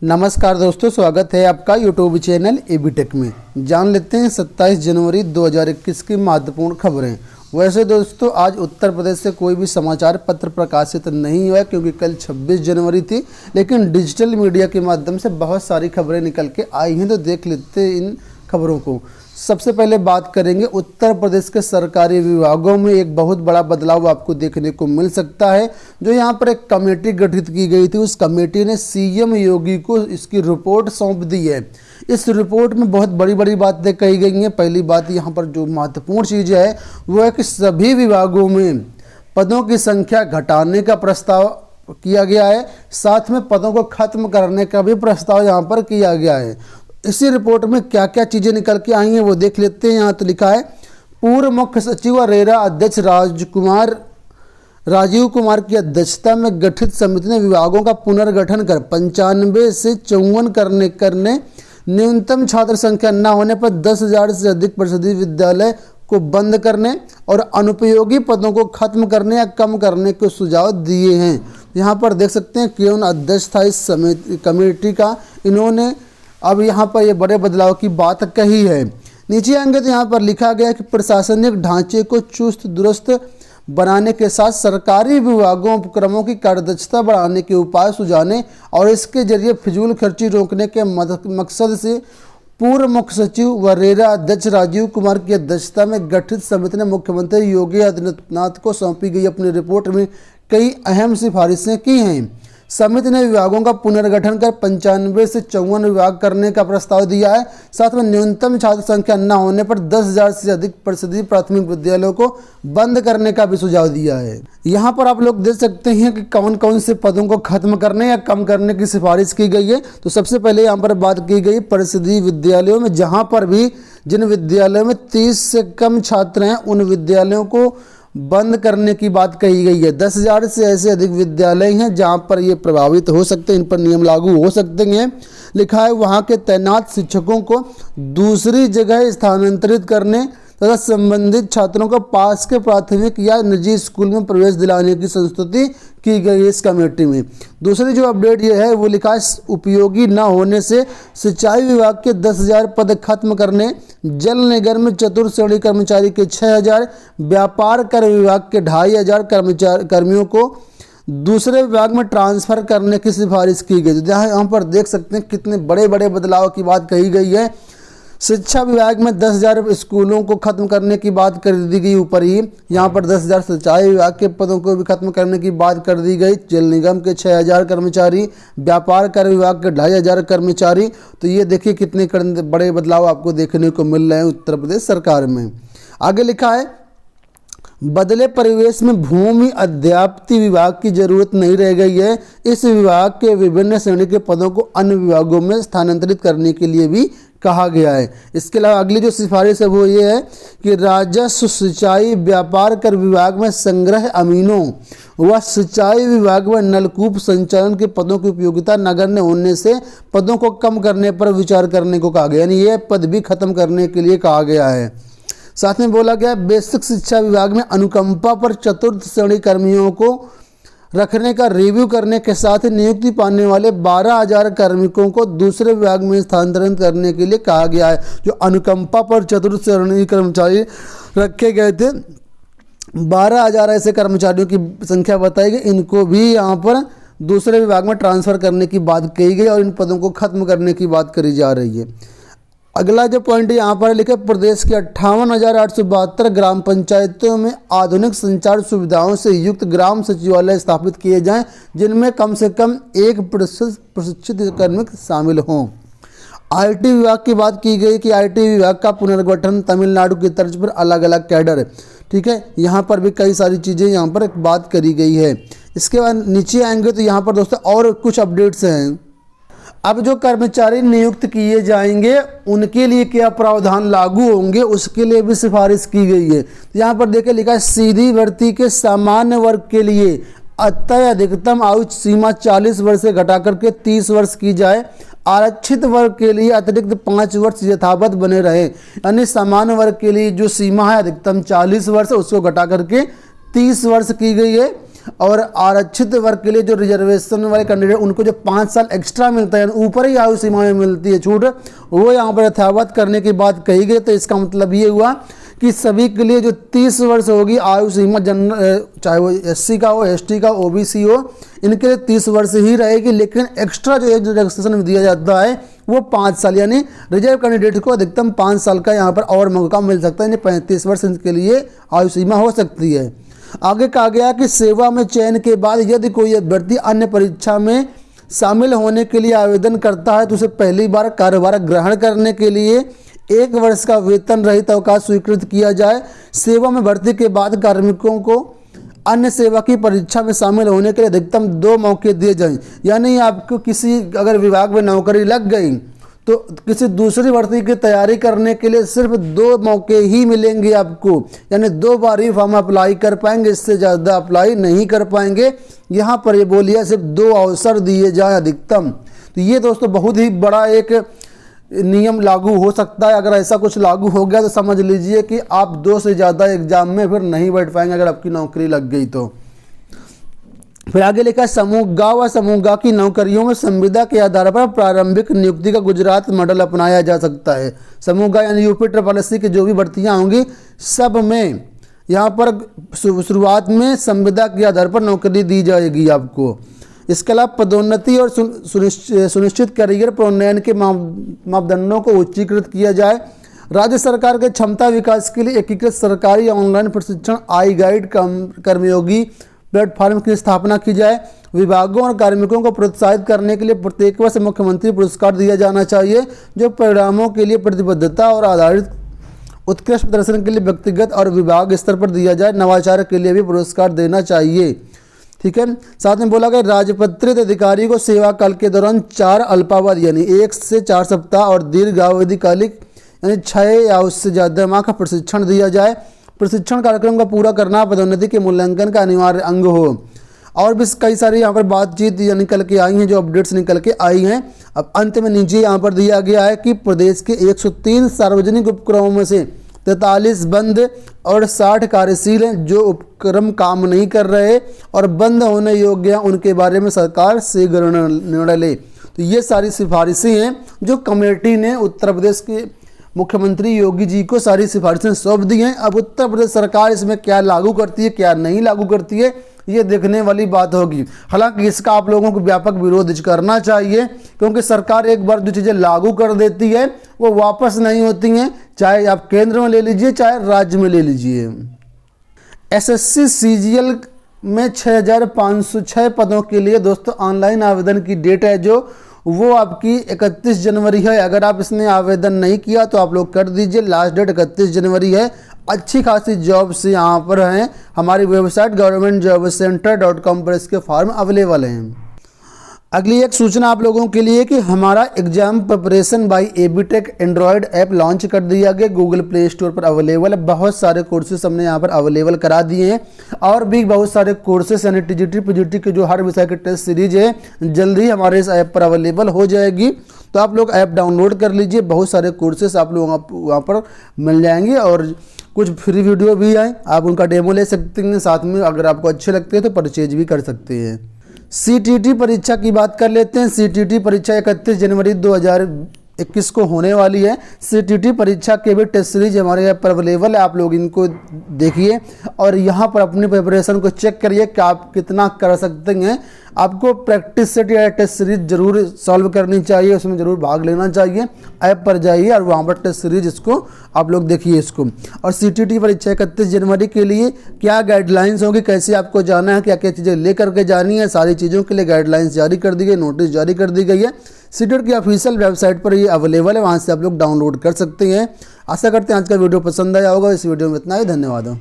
नमस्कार दोस्तों, स्वागत है आपका यूट्यूब चैनल एबी टेक में। जान लेते हैं 27 जनवरी 2021 की महत्वपूर्ण खबरें। वैसे दोस्तों, आज उत्तर प्रदेश से कोई भी समाचार पत्र प्रकाशित नहीं हुआ क्योंकि कल 26 जनवरी थी, लेकिन डिजिटल मीडिया के माध्यम से बहुत सारी खबरें निकल के आई हैं। तो देख लेते हैं इन खबरों को। सबसे पहले बात करेंगे उत्तर प्रदेश के सरकारी विभागों में एक बहुत बड़ा बदलाव आपको देखने को मिल सकता है। जो यहाँ पर एक कमेटी गठित की गई थी, उस कमेटी ने सीएम योगी को इसकी रिपोर्ट सौंप दी है। इस रिपोर्ट में बहुत बड़ी बड़ी बातें कही गई हैं। पहली बात यहाँ पर जो महत्वपूर्ण चीज़ है वो है कि सभी विभागों में पदों की संख्या घटाने का प्रस्ताव किया गया है, साथ में पदों को खत्म करने का भी प्रस्ताव यहाँ पर किया गया है। इसी रिपोर्ट में क्या क्या चीज़ें निकल के आई हैं वो देख लेते हैं। यहाँ तो लिखा है, पूर्व मुख्य सचिव और रेरा अध्यक्ष राजीव कुमार की अध्यक्षता में गठित समिति ने विभागों का पुनर्गठन कर 95 से 54 करने न्यूनतम छात्र संख्या न होने पर 10,000 से अधिक परिषदीय विद्यालय को बंद करने और अनुपयोगी पदों को खत्म करने या कम करने के सुझाव दिए हैं। यहाँ पर देख सकते हैं कौन अध्यक्ष था इस समिति कमेटी का। इन्होंने अब यहाँ पर ये बड़े बदलाव की बात कही है। नीचे आएंगे तो यहाँ पर लिखा गया है कि प्रशासनिक ढांचे को चुस्त दुरुस्त बनाने के साथ सरकारी विभागों उपक्रमों की कार्यदक्षता बढ़ाने के उपाय सुझाने और इसके जरिए फिजूल खर्ची रोकने के मकसद से पूर्व मुख्य सचिव व रेरा अध्यक्ष राजीव कुमार की अध्यक्षता में गठित समिति ने मुख्यमंत्री योगी आदित्यनाथ को सौंपी गई अपनी रिपोर्ट में कई अहम सिफारिशें की हैं। समिति ने विभागों का पुनर्गठन कर 95 से 54 विभाग करने का प्रस्ताव दिया है। साथ में न्यूनतम छात्र संख्या न होने पर 10,000 से अधिक परिषदीय प्राथमिक विद्यालयों को बंद करने का भी सुझाव दिया है। यहाँ पर आप लोग देख सकते हैं कि कौन कौन से पदों को खत्म करने या कम करने की सिफारिश की गई है। तो सबसे पहले यहाँ पर बात की गई परिषदीय विद्यालयों में, जहाँ पर भी जिन विद्यालयों में 30 से कम छात्र हैं उन विद्यालयों को बंद करने की बात कही गई है। 10,000 से ऐसे अधिक विद्यालय हैं जहां पर ये प्रभावित हो सकते हैं, इन पर नियम लागू हो सकते हैं। लिखा है, वहां के तैनात शिक्षकों को दूसरी जगह स्थानांतरित करने तथा संबंधित छात्रों को पास के प्राथमिक या निजी स्कूल में प्रवेश दिलाने की संस्तुति की गई है इस कमेटी में। दूसरी जो अपडेट ये है वो लिखा है, उपयोगी न होने से सिंचाई विभाग के 10,000 पद खत्म करने, जल निगम में चतुर्थ श्रेणी कर्मचारी के 6,000, व्यापार कर विभाग के 2,500 कर्मियों को दूसरे विभाग में ट्रांसफर करने की सिफारिश की गई। यहाँ पर देख सकते हैं कितने बड़े बड़े बदलाव की बात कही गई है। शिक्षा विभाग में 10,000 स्कूलों को खत्म करने की बात कर दी गई ऊपर ही। यहाँ पर 10,000 सिंचाई विभाग के पदों को भी खत्म करने की बात कर दी गई। जल निगम के 6,000 कर्मचारी, व्यापार कर विभाग के 2,500 कर्मचारी। तो ये देखिए कितने बड़े बदलाव आपको देखने को मिल रहे हैं उत्तर प्रदेश सरकार में। आगे लिखा है, बदले परिवेश में भूमि अध्याप्ति विभाग की जरूरत नहीं रह गई है। इस विभाग के विभिन्न श्रेणी के पदों को अन्य विभागों में स्थानांतरित करने के लिए भी कहा गया है। इसके अलावा अगली जो सिफारिश है वो ये है कि राजस्व, सिंचाई, व्यापार कर विभाग में संग्रह अमीनों व सिंचाई विभाग में नलकूप संचालन के पदों की उपयोगिता नगण्य होने से पदों को कम करने पर विचार करने को कहा गया, यानी ये पद भी खत्म करने के लिए कहा गया है। साथ में बोला गया, बेसिक शिक्षा विभाग में अनुकंपा पर चतुर्थ श्रेणी कर्मियों को रखने का रिव्यू करने के साथ ही नियुक्ति पाने वाले 12,000 कार्मिकों को दूसरे विभाग में स्थानांतरित करने के लिए कहा गया है। जो अनुकंपा पर चतुर्थ श्रेणी कर्मचारी रखे गए थे, 12,000 ऐसे कर्मचारियों की संख्या बताई गई, इनको भी यहाँ पर दूसरे विभाग में ट्रांसफर करने की बात कही गई और इन पदों को खत्म करने की बात करी जा रही है। अगला जो पॉइंट यहाँ पर लिखा, प्रदेश के 58,872 ग्राम पंचायतों में आधुनिक संचार सुविधाओं से युक्त ग्राम सचिवालय स्थापित किए जाएं, जिनमें कम से कम 1% प्रशिक्षित कार्मिक शामिल हों। आईटी विभाग की बात की गई कि आईटी विभाग का पुनर्गठन तमिलनाडु की तर्ज पर अलग अलग कैडर, ठीक है, यहाँ पर भी कई सारी चीज़ें यहाँ पर एक बात करी गई है। इसके बाद नीचे आएंगे तो यहाँ पर दोस्तों और कुछ अपडेट्स हैं। अब जो कर्मचारी नियुक्त किए जाएंगे उनके लिए क्या प्रावधान लागू होंगे उसके लिए भी सिफारिश की गई है। तो यहाँ पर देखिए लिखा है, सीधी भर्ती के सामान्य वर्ग के लिए अतः अधिकतम आयु सीमा 40 वर्ष से घटाकर के 30 वर्ष की जाए। आरक्षित वर्ग के लिए अतिरिक्त 5 वर्ष यथावत बने रहे, यानी सामान्य वर्ग के लिए जो सीमा है अधिकतम 40 वर्ष उसको घटा करके 30 वर्ष की गई है। और आरक्षित वर्ग के लिए जो रिजर्वेशन वाले कैंडिडेट उनको जो 5 साल एक्स्ट्रा मिलता है, ऊपर ही आयु सीमा में मिलती है छूट, वो यहाँ पर यथावत करने की बात कही गई। तो इसका मतलब ये हुआ कि सभी के लिए जो 30 वर्ष होगी आयु सीमा, चाहे वो SC का हो, ST का, OBC हो, इनके लिए 30 वर्ष ही रहेगी। लेकिन एक्स्ट्रा जो एज रिलैक्सेशन दिया जाता है वो 5 साल, यानी रिजर्व कैंडिडेट को अधिकतम 5 साल का यहाँ पर और मौका मिल सकता है, यानी 35 वर्ष के लिए आयु सीमा हो सकती है। आगे कहा गया कि सेवा में चयन के बाद यदि कोई अभ्यर्थी अन्य परीक्षा में शामिल होने के लिए आवेदन करता है तो उसे पहली बार कार्यभार ग्रहण करने के लिए 1 वर्ष का वेतन रहित अवकाश स्वीकृत किया जाए। सेवा में भर्ती के बाद कार्मिकों को अन्य सेवा की परीक्षा में शामिल होने के लिए अधिकतम 2 मौके दिए जाएं। यानी आपको किसी अगर विभाग में नौकरी लग गई तो किसी दूसरी भर्ती की तैयारी करने के लिए सिर्फ 2 मौके ही मिलेंगे आपको, यानी 2 बार ही फॉर्म अप्लाई कर पाएंगे, इससे ज़्यादा अप्लाई नहीं कर पाएंगे। यहाँ पर ये बोलिए सिर्फ 2 अवसर दिए जाए अधिकतम। तो ये दोस्तों बहुत ही बड़ा एक नियम लागू हो सकता है। अगर ऐसा कुछ लागू हो गया तो समझ लीजिए कि आप 2 से ज़्यादा एग्जाम में फिर नहीं बैठ पाएंगे अगर आपकी नौकरी लग गई तो। फिर आगे लिखा है समूह ग व समूह ग की नौकरियों में संविदा के आधार पर प्रारंभिक नियुक्ति का गुजरात मॉडल अपनाया जा सकता है। समूह ग यानी UP SSS की जो भी भर्तियां होंगी सब में यहाँ पर शुरुआत में संविदा के आधार पर नौकरी दी जाएगी आपको। इसके अलावा पदोन्नति और सुनिश्चित करियर प्रोन्नयन के मापदंडों को उच्चीकृत किया जाए। राज्य सरकार के क्षमता विकास के लिए एकीकृत सरकारी ऑनलाइन प्रशिक्षण iGuide कर्मयोगी प्लेटफॉर्म की स्थापना की जाए। विभागों और कार्मिकों को प्रोत्साहित करने के लिए प्रत्येक वर्ष मुख्यमंत्री पुरस्कार दिया जाना चाहिए, जो परिणामों के लिए प्रतिबद्धता और आधारित उत्कृष्ट प्रदर्शन के लिए व्यक्तिगत और विभाग स्तर पर दिया जाए। नवाचार के लिए भी पुरस्कार देना चाहिए। ठीक है। साथ में बोला गया राजपत्रित अधिकारी को सेवा काल के दौरान 4 अल्पावधि यानी 1 से 4 सप्ताह और दीर्घावधिकालिक यानी 6 या उससे ज़्यादा माह का प्रशिक्षण दिया जाए। प्रशिक्षण कार्यक्रम का पूरा करना पदोन्नति के मूल्यांकन का अनिवार्य अंग हो। और भी कई सारी यहाँ पर बातचीत निकल के आई हैं, जो अपडेट्स निकल के आई हैं। अब अंत में नीचे यहाँ पर दिया गया है कि प्रदेश के 103 सार्वजनिक उपक्रमों में से 43 बंद और 60 कार्यशील हैं। जो उपक्रम काम नहीं कर रहे और बंद होने योग्य हैं उनके बारे में सरकार शीघ्र निर्णय ले। तो ये सारी सिफारिशें हैं जो कमेटी ने उत्तर प्रदेश के मुख्यमंत्री योगी जी को सारी सिफारिशें सौंप दी हैं। अब उत्तर प्रदेश सरकार इसमें क्या लागू करती है क्या नहीं लागू करती है ये देखने वाली बात होगी। हालांकि इसका आप लोगों को व्यापक विरोध करना चाहिए, क्योंकि सरकार एक बार जो चीज़ें लागू कर देती है वो वापस नहीं होती हैं, चाहे आप केंद्र में ले लीजिए चाहे राज्य में ले लीजिए। SSC CGL में 6506 पदों के लिए दोस्तों ऑनलाइन आवेदन की डेट है जो वो आपकी 31 जनवरी है। अगर आप इसने आवेदन नहीं किया तो आप लोग कर दीजिए, लास्ट डेट 31 जनवरी है। अच्छी खासी जॉब्स यहाँ पर हैं। हमारी वेबसाइट governmentjobcenter.com पर इसके फॉर्म अवेलेबल हैं। अगली एक सूचना आप लोगों के लिए कि हमारा exam preparation bye ABTech Android app launch कर दिया गया, गूगल प्ले स्टोर पर अवेलेबल है। बहुत सारे कोर्सेज हमने यहाँ पर अवेलेबल करा दिए हैं और भी बहुत सारे कोर्सेज यानी TGT PGT के जो हर विषय के टेस्ट सीरीज है जल्दी ही हमारे इस ऐप पर अवेलेबल हो जाएगी। तो आप लोग ऐप डाउनलोड कर लीजिए, बहुत सारे कोर्सेज आप लोग वहाँ पर मिल जाएंगे और कुछ फ्री वीडियो भी आए, आप उनका डेमो ले सकते हैं। साथ में अगर आपको अच्छे लगते हैं तो परचेज भी कर सकते हैं। CTT परीक्षा की बात कर लेते हैं। CTT परीक्षा 31 जनवरी 2021 को होने वाली है। CTT परीक्षा के भी टेस्ट सीरीज हमारे यहाँ पर अवेलेबल है, आप लोग इनको देखिए और यहाँ पर अपनी प्रिपरेशन को चेक करिए कि आप कितना कर सकते हैं। आपको प्रैक्टिस सेट या टेस्ट सीरीज जरूर सॉल्व करनी चाहिए, उसमें जरूर भाग लेना चाहिए। ऐप पर जाइए और वहाँ पर टेस्ट सीरीज इसको आप लोग देखिए इसको। और CTT परीक्षा 31 जनवरी के लिए क्या गाइडलाइंस होगी, कैसे आपको जाना है, क्या क्या चीज़ें लेकर के जानी है, सारी चीज़ों के लिए गाइडलाइंस जारी कर दी गई, नोटिस जारी कर दी गई है। CTET की ऑफिशियल वेबसाइट पर ये अवेलेबल है, वहाँ से आप लोग डाउनलोड कर सकते हैं। आशा करते हैं आज का वीडियो पसंद आया होगा। इस वीडियो में इतना ही, धन्यवाद।